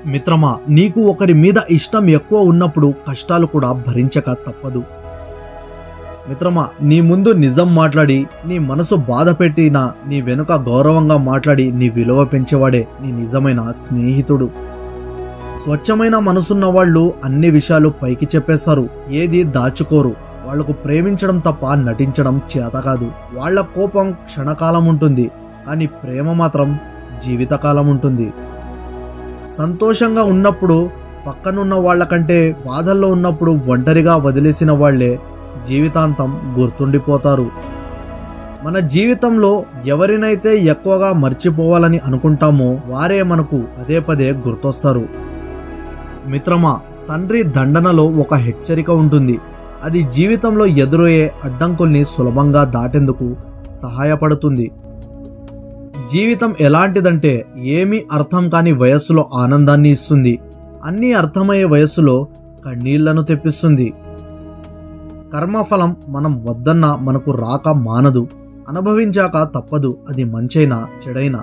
మిత్రమా, నీకు ఒకరి మీద ఇష్టం ఎక్కువ ఉన్నప్పుడు కష్టాలు కూడా భరించక తప్పదు. మిత్రమా, నీ ముందు నిజం మాట్లాడి నీ మనసు బాధ పెట్టినా నీ వెనుక గౌరవంగా మాట్లాడి నీ విలువ పెంచేవాడే నీ నిజమైన స్నేహితుడు. స్వచ్ఛమైన మనసున్న వాళ్ళు అన్ని విషయాలు పైకి చెప్పేస్తారు, ఏది దాచుకోరు. వాళ్లకు ప్రేమించడం తప్ప నటించడం చేత కాదు. వాళ్ల కోపం క్షణకాలం ఉంటుంది, కానీ ప్రేమ మాత్రం జీవితకాలం ఉంటుంది. సంతోషంగా ఉన్నప్పుడు పక్కనున్న వాళ్ళకంటే బాధల్లో ఉన్నప్పుడు ఒంటరిగా వదిలేసిన వాళ్లే జీవితాంతం గుర్తుండిపోతారు. మన జీవితంలో ఎవరినైతే ఎక్కువగా మర్చిపోవాలని అనుకుంటామో వారే మనకు పదే పదే గుర్తొస్తారు. మిత్రమా, తండ్రి దండనలో ఒక హెచ్చరిక ఉంటుంది. అది జీవితంలో ఎదురయ్యే అడ్డంకుల్ని సులభంగా దాటేందుకు సహాయపడుతుంది. జీవితం ఎలాంటిదంటే ఏమీ అర్థం కాని వయస్సులో ఆనందాన్ని ఇస్తుంది, అన్నీ అర్థమయ్యే వయస్సులో కన్నీళ్లను తెప్పిస్తుంది. కర్మఫలం మనం వద్దన్నా మనకు రాక మానదు, అనుభవించాక తప్పదు, అది మంచైనా చెడైనా.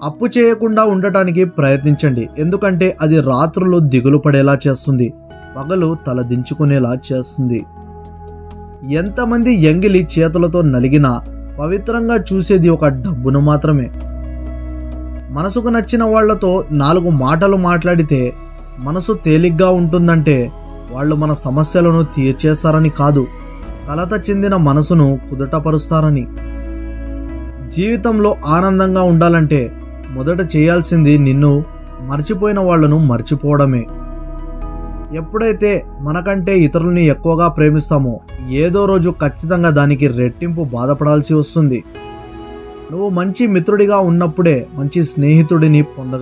అప్పు చేయకుండా ఉండటానికి ప్రయత్నించండి, ఎందుకంటే అది రాత్రులు దిగులు పడేలా చేస్తుంది, పగలు తలదించుకునేలా చేస్తుంది. ఎంతమంది ఎంగిలి చేతులతో నలిగినా పవిత్రంగా చూసేది ఒక డబ్బును మాత్రమే. మనసుకు నచ్చిన వాళ్లతో 4 మాటలు మాట్లాడితే మనసు తేలిగ్గా ఉంటుందంటే వాళ్ళు మన సమస్యలను తీర్చేస్తారని కాదు, కలత చెందిన మనసును కుదుటపరుస్తారని. జీవితంలో ఆనందంగా ఉండాలంటే మొదట చేయాల్సింది నిన్ను మర్చిపోయిన వాళ్లను మర్చిపోవడమే. ఎప్పుడైతే మనకంటే ఇతరుల్ని ఎక్కువగా ప్రేమిస్తామో ఏదో రోజు ఖచ్చితంగా దానికి రెట్టింపు బాధపడాల్సి వస్తుంది. నువ్వు మంచి మిత్రుడిగా ఉన్నప్పుడే మంచి స్నేహితుడిని పొందగలవు.